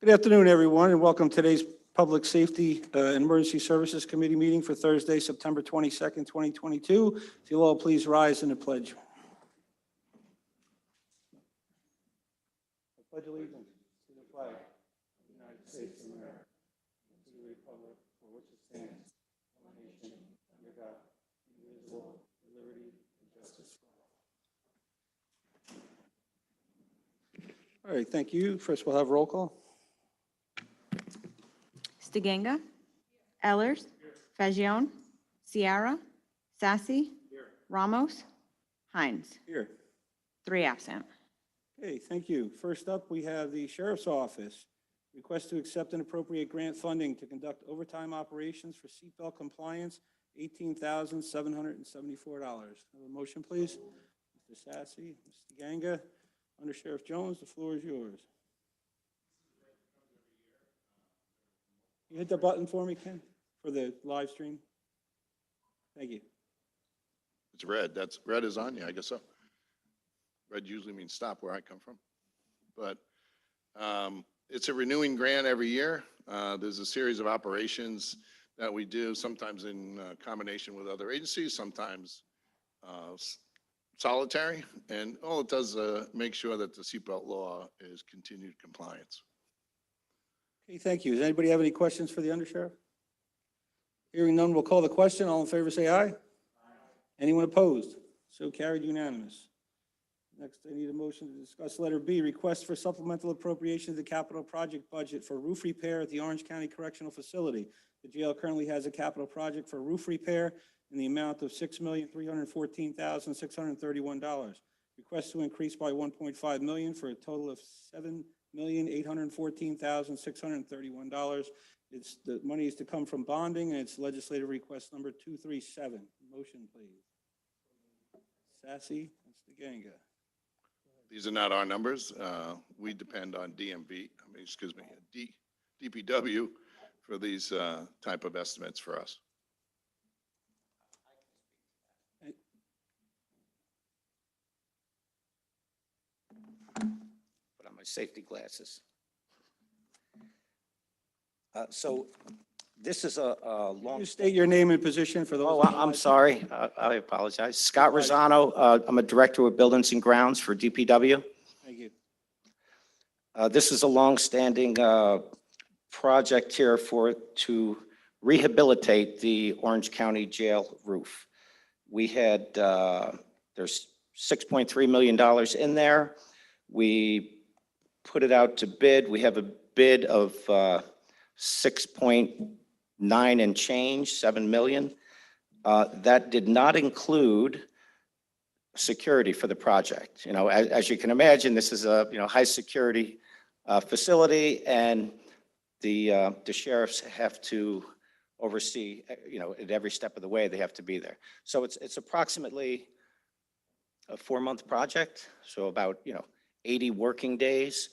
Good afternoon, everyone, and welcome to today's Public Safety and Emergency Services Committee meeting for Thursday, September 22nd, 2022. If you'll all please rise in the pledge. I pledge allegiance to the flag of the United States of America, and to the republic for which it stands, one nation, under God, indivisible, with liberty and justice for all. All right, thank you. First, we'll have roll call. Stiganga. Ellers. Fagion. Sierra. Sassy. Ramos. Hines. Here. 3 absent. Okay, thank you. First up, we have the Sheriff's Office. Request to accept and appropriate grant funding to conduct overtime operations for seatbelt compliance, $18,774. Have a motion, please? Mr. Sassy, Mr. Ganga, Under Sheriff Jones, the floor is yours. You hit the button for me, Ken, for the live stream? Thank you. It's red. That's red is on you. I guess so. Red usually means stop where I come from. But it's a renewing grant every year. There's a series of operations that we do, sometimes in combination with other agencies, sometimes solitary. And all it does is make sure that the seatbelt law is continued compliance. Okay, thank you. Does anybody have any questions for the Undersheriff? Hearing none, we'll call the question. All in favor, say aye. Aye. Anyone opposed? So carried, unanimous. Next, I need a motion to discuss letter B, request for supplemental appropriation of the capital project budget for roof repair at the Orange County Correctional Facility. The jail currently has a capital project for roof repair in the amount of $6,314,631. Request to increase by $1.5 million for a total of $7,814,631. The money is to come from bonding, and it's legislative request number 237. Motion, please. Sassy, Mr. Ganga. These are not our numbers. We depend on DPW for these type of estimates for us. Put on my safety glasses. So this is a Can long. you state your name and position for those? Oh, I'm sorry. I apologize. Scott Rosano. I'm a director of Buildings and Grounds for DPW. Thank you. This is a longstanding project here to rehabilitate the Orange County Jail roof. We had, there's $6.3 million in there. We put it out to bid. We have a bid of 6.9 and change, 7 million. That did not include security for the project. You know, as you can imagine, this is a high security facility, and the sheriffs have to oversee. At every step of the way, they have to be there. So it's approximately a 4-month project. So about 80 working days,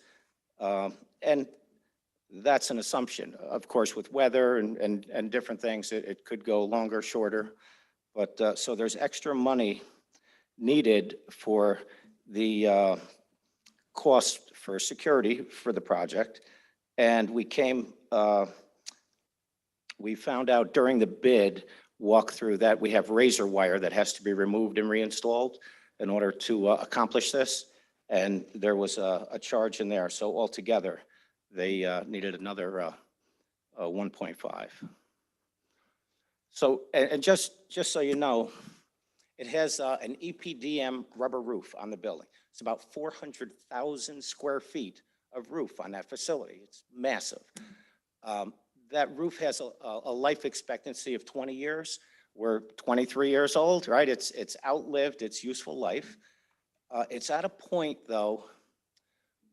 and that's an assumption. Of course, with weather and different things, it could go longer, shorter. But so there's extra money needed for the cost for security for the project. And we found out during the bid walkthrough that we have razor wire that has to be removed and reinstalled in order to accomplish this. And there was a charge in there. So altogether, they needed another 1.5. So, and just so you know, it has an EPDM rubber roof on the building. It's about 400,000 square feet of roof on that facility. It's massive. That roof has a life expectancy of 20 years. We're 23 years old, right? It's outlived its useful life. It's at a point, though,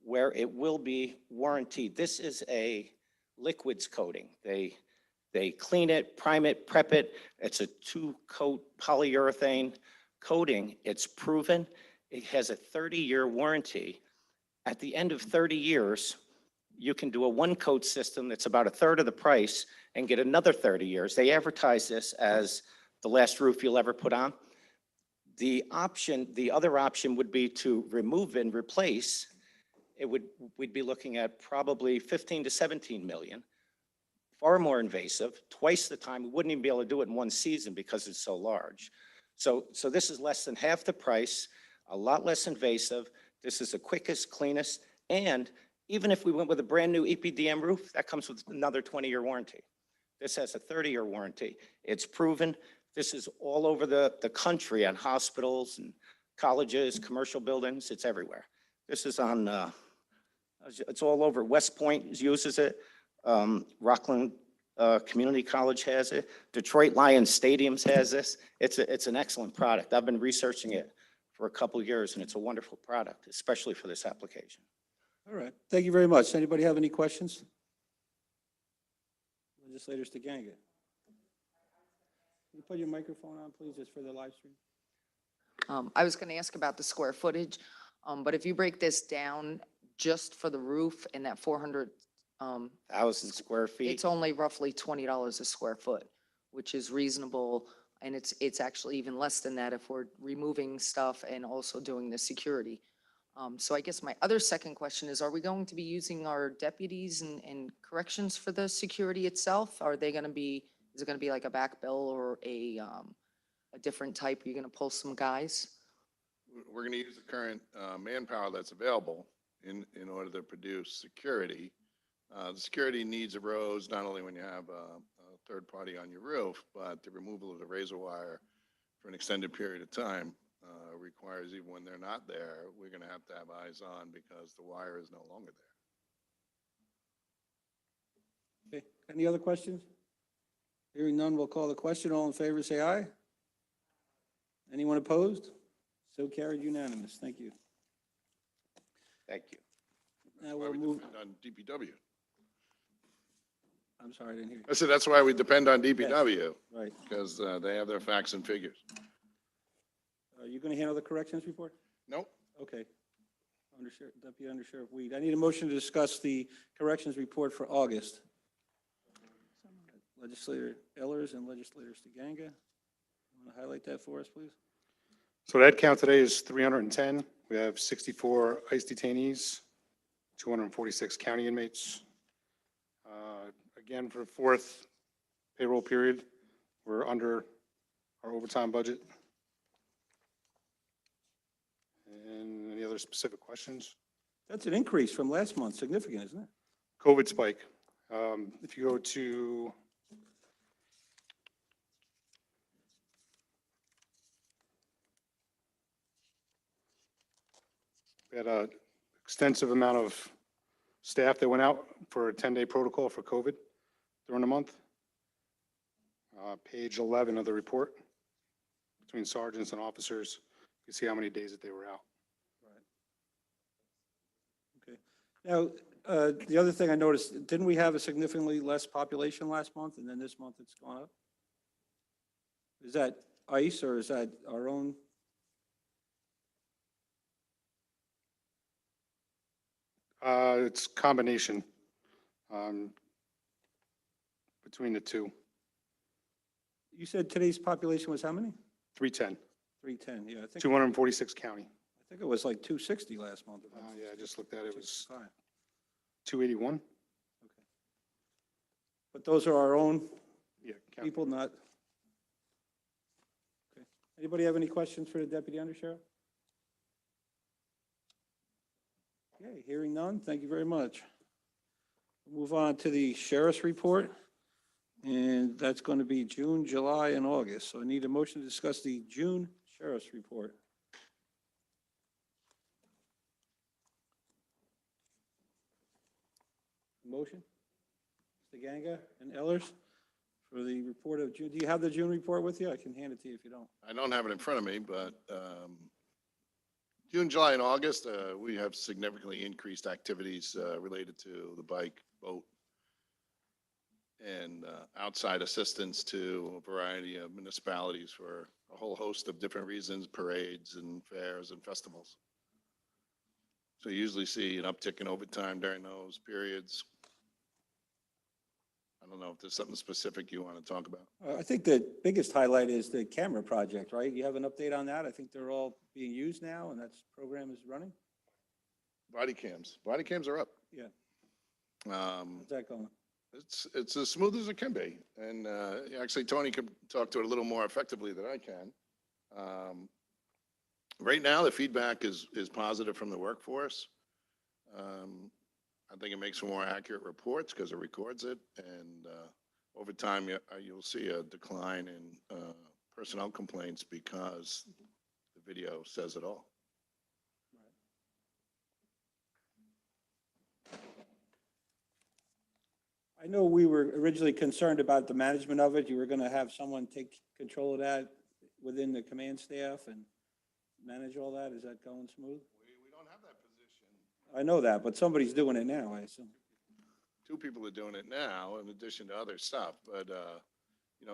where it will be warranted. This is a liquids coating. They clean it, prime it, prep it. It's a 2-coat polyurethane coating. It's proven. It has a 30-year warranty. At the end of 30 years, you can do a 1-coat system that's about 1/3 of the price and get another 30 years. They advertise this as the last roof you'll ever put on. The other option would be to remove and replace we'd be looking at probably 15 to 17 million. Far more invasive, twice the time. We wouldn't even be able to do it in one season because it's so large. So this is less than half the price, a lot less invasive. This is the quickest, cleanest, and even if we went with a brand new EPDM roof, that comes with another 20-year warranty. This has a 30-year warranty. It's proven. This is all over the country on hospitals and colleges, commercial buildings. It's everywhere. This is on, it's all over. West Point uses it. Rockland Community College has it. Detroit Lions Stadiums has this. It's an excellent product. I've been researching it for a couple of years, and it's a wonderful product, especially for this application. All right, thank you very much. Anybody have any questions? Legislator Stiganga. Can you put your microphone on, please, just for the live stream? I was going to ask about the square footage, but if you break this down just for the roof and that 400, 1,000 square feet. it's only roughly $20 a square foot, which is reasonable. And it's actually even less than that if we're removing stuff and also doing the security. So I guess my other second question is, are we going to be using our deputies and corrections for the security itself? Are they going to be, is it going to be like a back bill or a different type? Are you going to pull some guys? We're going to use the current manpower that's available in order to produce security. The security needs arose not only when you have a third party on your roof, but the removal of the razor wire for an extended period of time requires, even when they're not there, we're going to have eyes on because the wire is no longer there. Okay, any other questions? Hearing none, we'll call the question. All in favor, say aye. Anyone opposed? So carried, unanimous. Thank you. Thank you. Now Why we'll we move, depend on DPW. I'm sorry, I didn't hear you. I said that's why we depend on DPW, Right. because they have their facts and figures. Are you going to handle the corrections report? Nope. Okay. Deputy Undersheriff Weed. I need a motion to discuss the corrections report for August. Legislator Ellers and Legislator Stiganga. Want to highlight that for us, please? So the head count today is 310. We have 64 ICE detainees, 246 county inmates. Again, for the fourth payroll period, we're under our overtime budget. And any other specific questions? That's an increase from last month, significant, isn't it? COVID spike. If you go to we had an extensive amount of staff that went out for a 10-day protocol for COVID during the month. Page 11 of the report, between sergeants and officers, you can see how many days that they were out. Okay. Now, the other thing I noticed, didn't we have a significantly less population last month, and then this month it's gone up? Is that ICE or is that our own? It's combination between the two. You said today's population was how many? 310, 310, yeah, I think 246 county. it was like 260 last month. Yeah, I just looked at it. It was 265. 281. But those are our own Yeah. county. people, not? Okay. Anybody have any questions for the Deputy Undersheriff? Okay, hearing none, thank you very much. We'll move on to the Sheriff's report, and that's going to be June, July, and August. So I need a motion to discuss the June Sheriff's report. Motion? Stiganga and Ellers for the report of June. Do you have the June report with you? I can hand it to you if you don't. I don't have it in front of me, but June, July, and August, we have significantly increased activities related to the bike, boat, and outside assistance to a variety of municipalities for a whole host of different reasons, parades and fairs and festivals. So you usually see an uptick in overtime during those periods. I don't know if there's something specific you want to talk about. I think the biggest highlight is the camera project, right? You have an update on that? I think they're all being used now, and that program is running? Body cams. Body cams are up. Yeah. Um, How's that going? it's as smooth as it can be. And, actually, Tony can talk to it a little more effectively than I can. Right now, the feedback is positive from the workforce. I think it makes for more accurate reports because it records it. And, over time, you'll see a decline in, personnel complaints because the video says it all. I know we were originally concerned about the management of it. You were going to have someone take control of that within the command staff and manage all that. Is that going smooth? We don't have that position. I know that, but somebody's doing it now, I assume. Two people are doing it now in addition to other stuff, but,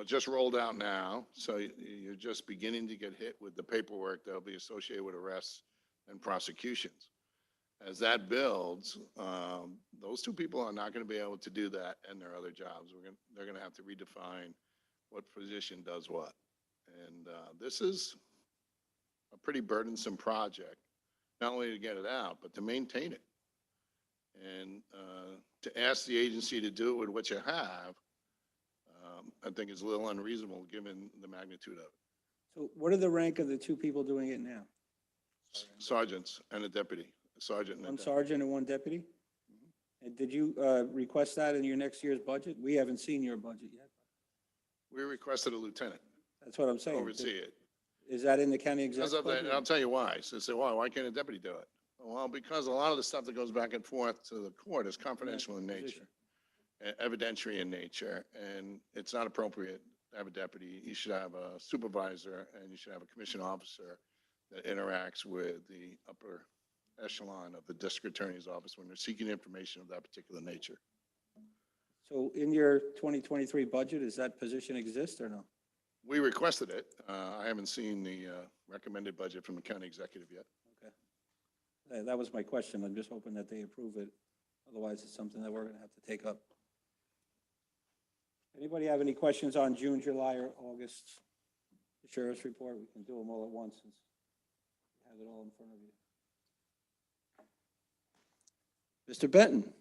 just rolled out now. So you're just beginning to get hit with the paperwork that'll be associated with arrests and prosecutions. As that builds, those two people are not going to be able to do that in their other jobs. They're going to have to redefine what position does what. And this is a pretty burdensome project, not only to get it out, but to maintain it. And to ask the agency to do it with what you have, I think is a little unreasonable given the magnitude of it. So what are the rank of the two people doing it now? Sergeants and a deputy, sergeant and a One deputy. sergeant and one deputy? And did you request that in your next year's budget? We haven't seen your budget yet. We requested a lieutenant That's what I'm saying. oversee it. Is that in the county Because executive of that, and I'll budget? tell you why. So they say, why can't a deputy do it? Well, because a lot of the stuff that goes back and forth to the court is confidential in nature, evidentiary in nature, and it's not appropriate to have a deputy. You should have a supervisor, and you should have a commission officer that interacts with the upper echelon of the district attorney's office when they're seeking information of that particular nature. So in your 2023 budget, does that position exist or no? We requested it. I haven't seen the recommended budget from the county executive yet. Okay. That was my question. I'm just hoping that they approve it. Otherwise, it's something that we're going to have to take up. Anybody have any questions on June, July, or August the sheriff's report? We can do them all at once since you have it all in front of you. Mr. Benton.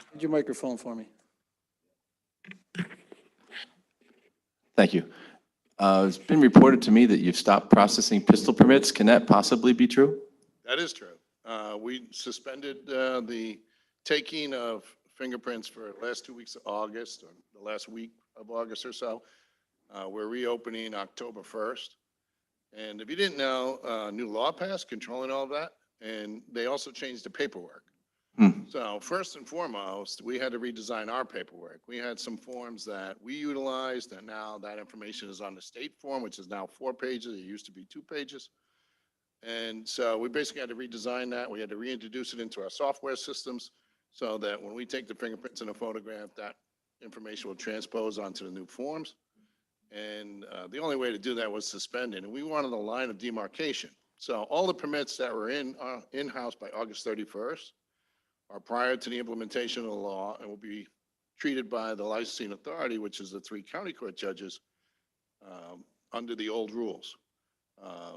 Hold your microphone for me. Thank you. It's been reported to me that you've stopped processing pistol permits. Can that possibly be true? That is true. We suspended the taking of fingerprints for the last 2 weeks of August, or the last week of August or so. We're reopening October 1st. And if you didn't know, new law passed controlling all of that, and they also changed the paperwork. So first and foremost, we had to redesign our paperwork. We had some forms that we utilized, and now that information is on the state form, which is now 4 pages. It used to be 2 pages. And so we basically had to redesign that. We had to reintroduce it into our software systems so that when we take the fingerprints in a photograph, that information will transpose onto the new forms. And the only way to do that was suspended. And we wanted a line of demarcation. So all the permits that were in-house by August 31st are prior to the implementation of the law and will be treated by the licensing authority, which is the 3 county court judges, under the old rules.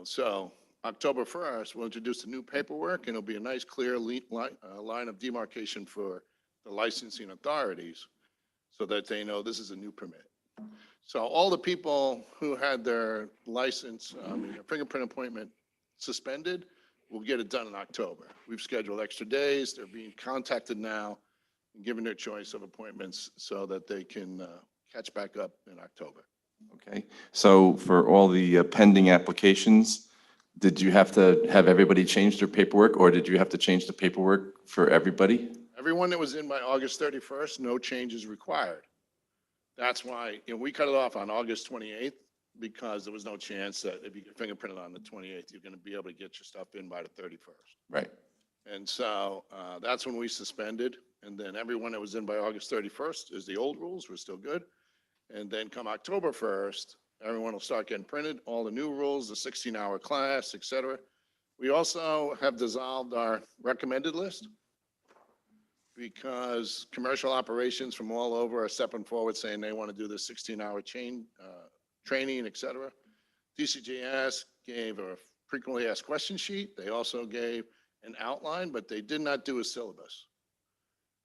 So October 1st, we'll introduce the new paperwork, and it'll be a nice, clear line of demarcation for the licensing authorities so that they know this is a new permit. So all the people who had their license, their fingerprint appointment suspended, we'll get it done in October. We've scheduled extra days. They're being contacted now and given their choice of appointments so that they can catch back up in October. Okay. So for all the pending applications, did you have to have everybody change their paperwork, or did you have to change the paperwork for everybody? Everyone that was in by August 31st, no changes required. That's why, we cut it off on August 28th because there was no chance that if you get fingerprinted on the 28th, you're going to be able to get your stuff in by the 31st. Right. And so that's when we suspended. And then everyone that was in by August 31st is the old rules. We're still good. And then come October 1st, everyone will start getting printed, all the new rules, the 16-hour class, et cetera. We also have dissolved our recommended list because commercial operations from all over are stepping forward saying they want to do the 16-hour training, et cetera. DCJS gave a frequently asked question sheet. They also gave an outline, but they did not do a syllabus.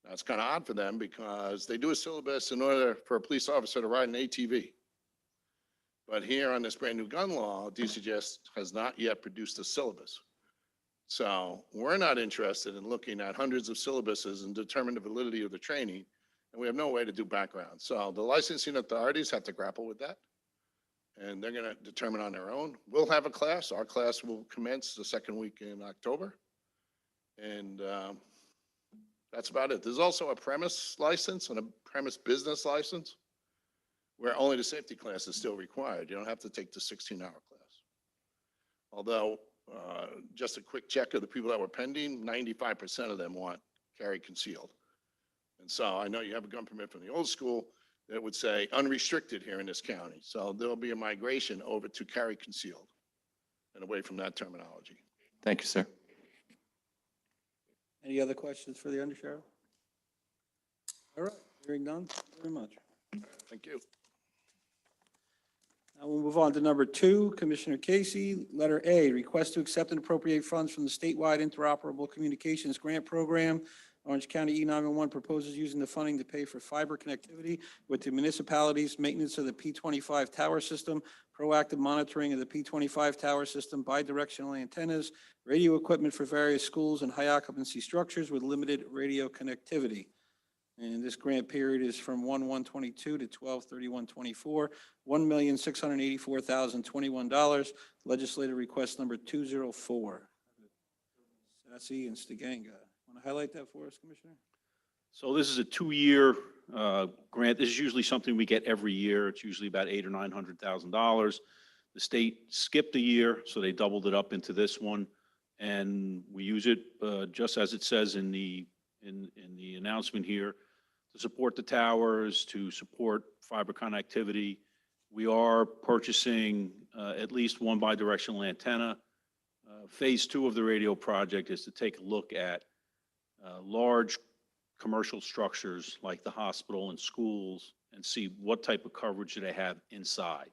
That's kind of odd for them because they do a syllabus in order for a police officer to ride an ATV. But here on this brand new gun law, DCGS has not yet produced a syllabus. So we're not interested in looking at hundreds of syllabuses and determine the validity of the training, and we have no way to do background. So the licensing authorities have to grapple with that, and they're going to determine on their own. We'll have a class. Our class will commence the second week in October, and that's about it. There's also a premise license and a premise business license where only the safety class is still required. You don't have to take the 16-hour class. Although, just a quick check of the people that were pending, 95% of them want carry concealed. And so I know you have a gun permit from the old school that would say unrestricted here in this county. So there'll be a migration over to carry concealed and away from that terminology. Thank you, sir. Any other questions for the undersheriff? All right, hearing none, thank you very much. Thank you. Now we'll move on to number 2, Commissioner Casey. Letter A, request to accept and appropriate funds from the statewide interoperable communications grant program. Orange County E911 proposes using the funding to pay for fiber connectivity with the municipalities, maintenance of the P25 tower system, proactive monitoring of the P25 tower system, bidirectional antennas, radio equipment for various schools and high occupancy structures with limited radio connectivity. And this grant period is from 1/1/22 to 12/31/24, $1,684,021. Legislative request number 204. Sassy and Stiganga. Want to highlight that for us, Commissioner? So this is a 2-year grant. This is usually something we get every year. It's usually about $800,000 or $900,000. The state skipped a year, so they doubled it up into this one. And we use it just as it says in the announcement here, to support the towers, to support fiber connectivity. We are purchasing at least one bidirectional antenna. Phase 2 of the radio project is to take a look at large commercial structures like the hospital and schools and see what type of coverage do they have inside.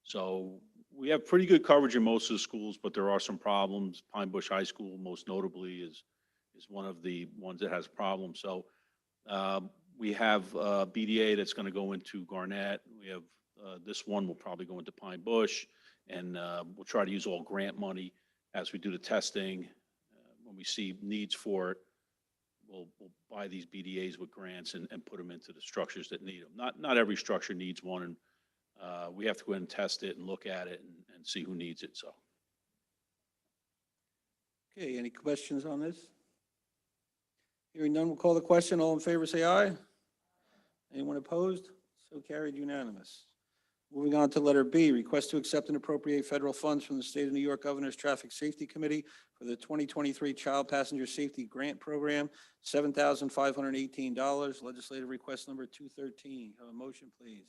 So we have pretty good coverage in most of the schools, but there are some problems. Pine Bush High School, most notably, is one of the ones that has problems. So we have BDA that's going to go into Garnett. We have this one will probably go into Pine Bush, and we'll try to use all grant money as we do the testing. When we see needs for it, we'll buy these BDAs with grants and put them into the structures that need them. Not every structure needs one, and we have to go in and test it and look at it and see who needs it. So. Okay, any questions on this? Hearing none, we'll call the question. All in favor, say aye. Anyone opposed? So carried, unanimous. Moving on to letter B, request to accept and appropriate federal funds from the State of New York Governor's Traffic Safety Committee for the 2023 Child Passenger Safety Grant Program, $7,518. Legislative request number 213. Have a motion, please.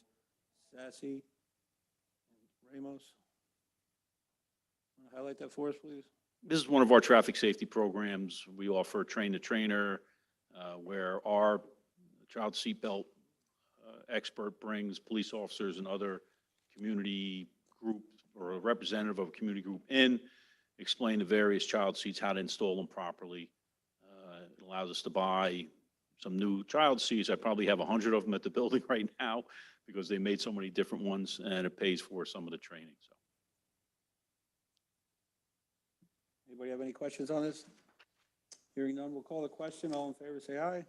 Sassy and Ramos. Want to highlight that for us, please? This is one of our traffic safety programs. We offer train-the-trainer, where our child seatbelt expert brings police officers and other community groups or a representative of a community group in, explain the various child seats, how to install them properly. It allows us to buy some new child seats. I probably have 100 of them at the building right now because they made so many different ones, and it pays for some of the training. So. Anybody have any questions on this? Hearing none, we'll call the question. All in favor, say aye.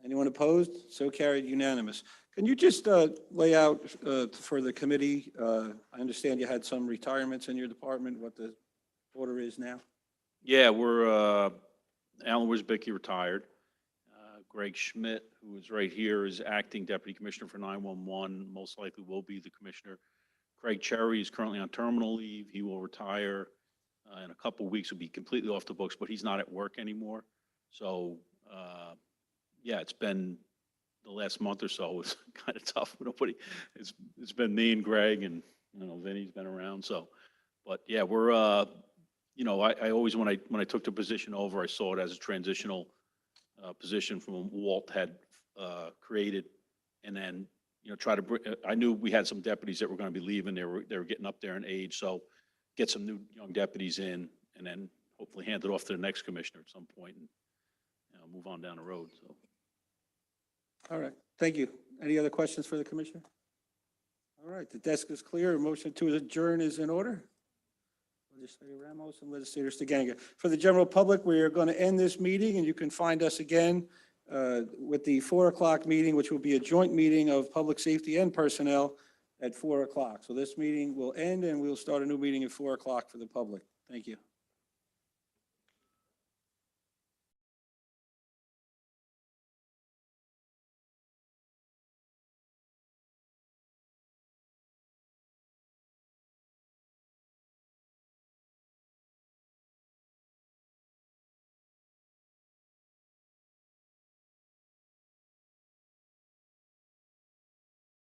Anyone opposed? So carried, unanimous. Can you just lay out for the committee, I understand you had some retirements in your department, what the order is now? Yeah, we're, Alan Wisbicki retired. Greg Schmidt, who is right here, is acting deputy commissioner for 911, most likely will be the commissioner. Craig Cherry is currently on terminal leave. He will retire in a couple of weeks. He'll be completely off the books, but he's not at work anymore. So, yeah, it's been the last month or so. It's kind of tough. Nobody, it's been me and Greg, and Vinny's been around. So, but yeah, we're I always when I took the position over, I saw it as a transitional position from Walt had created, and then try to bring. I knew we had some deputies that were going to be leaving. They were getting up there in age, so get some new young deputies in, and then hopefully hand it off to the next commissioner at some point and, move on down the road, so. All right, thank you. Any other questions for the commissioner? All right, the desk is clear. A motion to adjourn is in order. Legislator Ramos and Legislator Stiganga. For the general public, we are going to end this meeting, and you can find us again with the 4 o'clock meeting, which will be a joint meeting of public safety and personnel at 4 o'clock. So this meeting will end, and we'll start a new meeting at 4 o'clock for the public. Thank you.